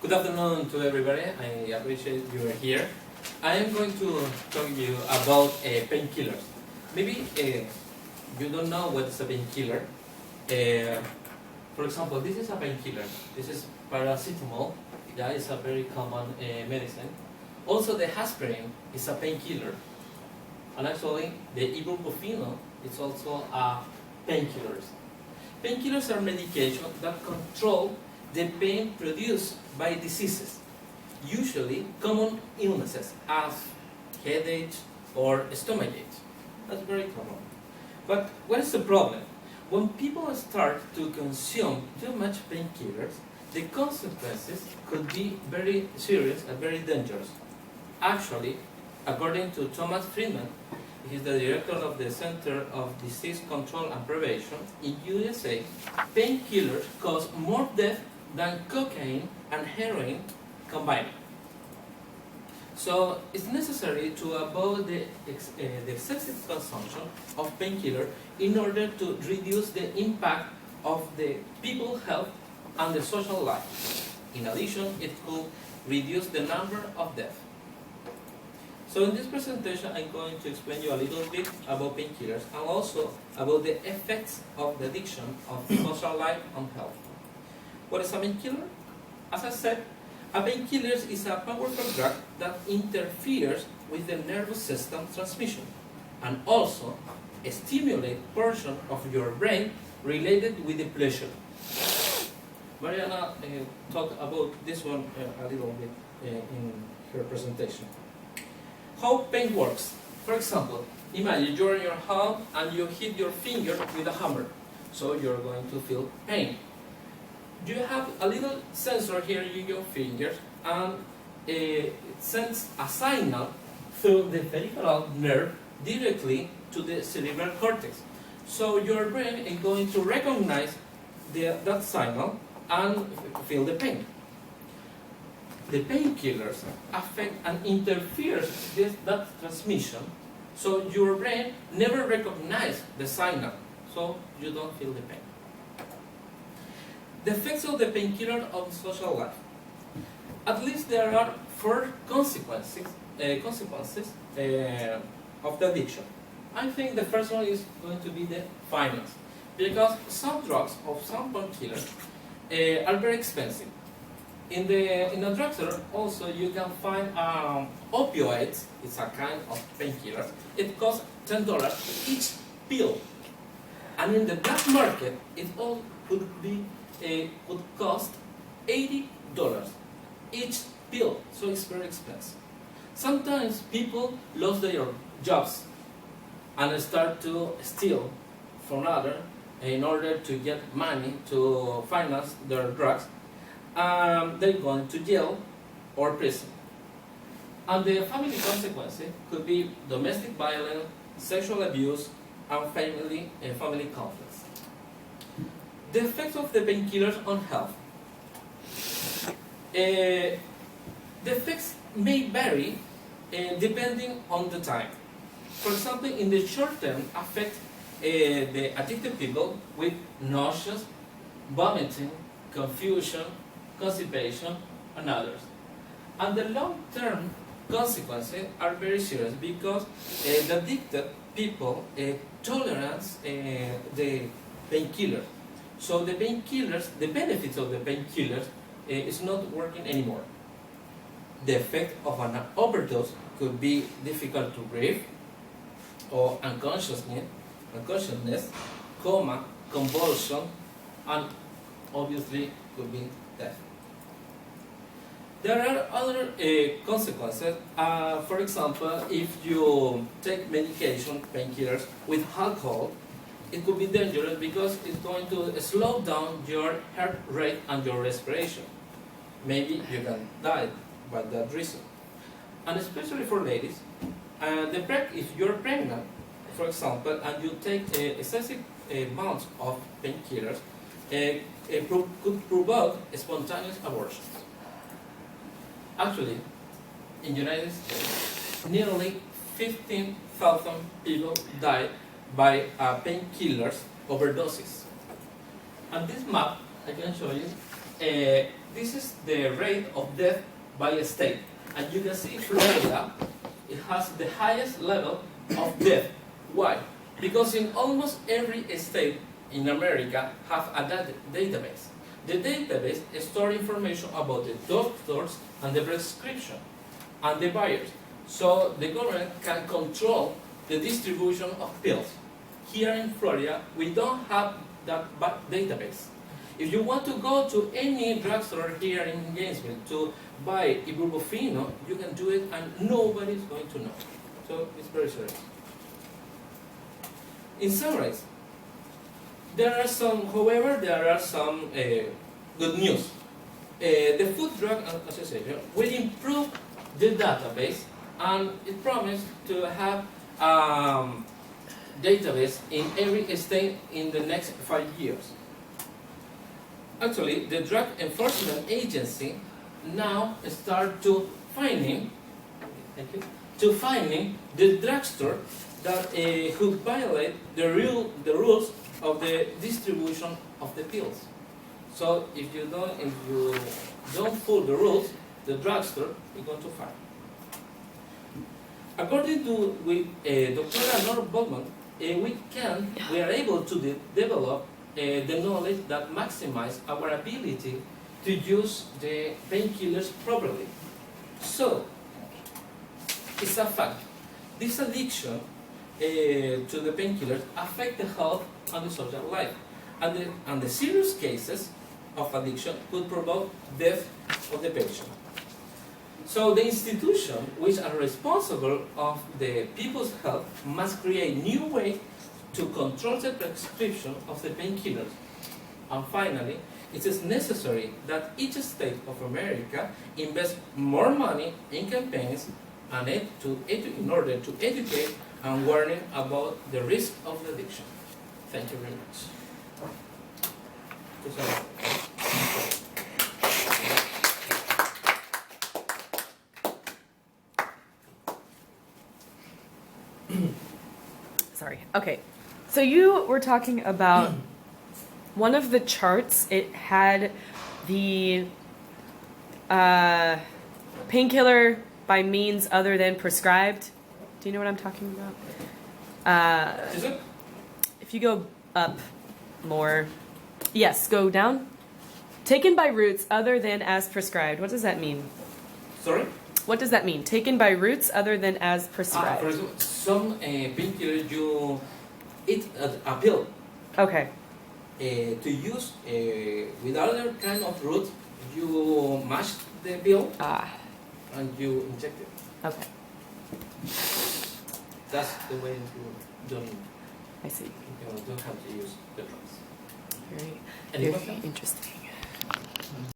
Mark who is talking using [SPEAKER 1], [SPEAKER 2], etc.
[SPEAKER 1] Good afternoon to everybody. I appreciate you are here. I am going to talk to you about painkillers. Maybe you don't know what is a painkiller. For example, this is a painkiller. This is paracetamol. That is a very common medicine. Also, the aspirin is a painkiller. And actually, the ibuprofen is also a painkiller. Painkillers are medications that control the pain produced by diseases, usually common illnesses as headache or stomachache. That's very common. But what is the problem? When people start to consume too much painkillers, the consequences could be very serious and very dangerous. Actually, according to Thomas Friedman, he is the director of the Center of Disease Control and Prevention in USA, painkillers cause more death than cocaine and heroin combined. So it's necessary to avoid the excessive consumption of painkiller in order to reduce the impact of the people's health and the social life. In addition, it could reduce the number of deaths. So in this presentation, I'm going to explain you a little bit about painkillers and also about the effects of the addiction of social life on health. What is a painkiller? As I said, a painkiller is a powerful drug that interferes with the nervous system transmission and also stimulates portions of your brain related with the pleasure. Mariana talked about this one a little bit in her presentation. How pain works. For example, imagine you're in your home and you hit your finger with a hammer. So you're going to feel pain. You have a little sensor here in your fingers and it sends a signal through the peripheral nerve directly to the cerebral cortex. So your brain is going to recognize that signal and feel the pain. The painkillers affect and interfere with that transmission, so your brain never recognizes the signal, so you don't feel the pain. The effects of the painkiller on social life. At least there are 4 consequences of the addiction. I think the first one is going to be the finance, because some drugs or some painkillers are very expensive. In a drugstore also you can find opioids. It's a kind of painkiller. It costs $10 each pill, and in the black market it all would cost $80 each pill. So it's very expensive. Sometimes people lose their jobs and start to steal from others in order to get money to finance their drugs. They're going to jail or prison. And the family consequences could be domestic violence, sexual abuse, and family conflicts. The effects of the painkillers on health. The effects may vary depending on the time. For example, in the short term, affect the addicted people with nausea, vomiting, confusion, constipation, and others. And the long-term consequences are very serious because the addicted people tolerance the painkiller. So the painkillers, the benefits of the painkillers is not working anymore. The effect of an overdose could be difficult to breathe, or unconsciousness, coma, convulsion, and obviously could be death. There are other consequences. For example, if you take medication, painkillers, with alcohol, it could be dangerous because it's going to slow down your heart rate and your respiration. Maybe you can die by that reason. And especially for ladies, if you're pregnant, for example, and you take excessive amounts of painkillers, could provoke spontaneous abortions. Actually, in the United States, nearly 15,000 people died by painkillers overdoses. And this map, I can show you, this is the rate of death by a state. And you can see Florida, it has the highest level of death. Why? Because in almost every state in America have a database. The database stores information about the doctors and the prescription and the buyers. So the government can control the distribution of pills. Here in Florida, we don't have that database. If you want to go to any drugstore here in Gainesville to buy ibuprofeno, you can do it and nobody's going to know. So it's very serious. In summary, however, there are some good news. The Food Drug Association will improve the database, and it promised to have database in every state in the next 5 years. Actually, the Drug Enforcement Agency now start to finding the drugstore that who violate the rules of the distribution of the pills. So if you don't follow the rules, the drugstore is going to fine. According to Dr. Nora Bowman, we are able to develop the knowledge that maximize our ability to use the painkillers properly. So it's a fact. This addiction to the painkillers affect the health and the social life, and the serious cases of addiction could provoke death of the patient. So the institutions which are responsible of the people's health must create new ways to control the prescription of the painkillers. And finally, it is necessary that each state of America invest more money in campaigns and in order to educate and warning about the risk of addiction. Thank you very much.
[SPEAKER 2] Sorry. Okay. So you were talking about one of the charts. It had the painkiller by means other than prescribed. Do you know what I'm talking about?
[SPEAKER 1] Is it?
[SPEAKER 2] If you go up more, yes, go down. Taken by routes other than as prescribed. What does that mean?
[SPEAKER 1] Sorry?
[SPEAKER 2] What does that mean? Taken by routes other than as prescribed.
[SPEAKER 1] For example, some painkillers you eat a pill.
[SPEAKER 2] Okay.
[SPEAKER 1] To use with other kind of route, you mash the pill and you inject it.
[SPEAKER 2] Okay.
[SPEAKER 1] That's the way you don't.
[SPEAKER 2] I see.
[SPEAKER 1] You don't have to use the drugs.
[SPEAKER 2] Very,
[SPEAKER 1] Any
[SPEAKER 2] very
[SPEAKER 1] questions?
[SPEAKER 2] interesting.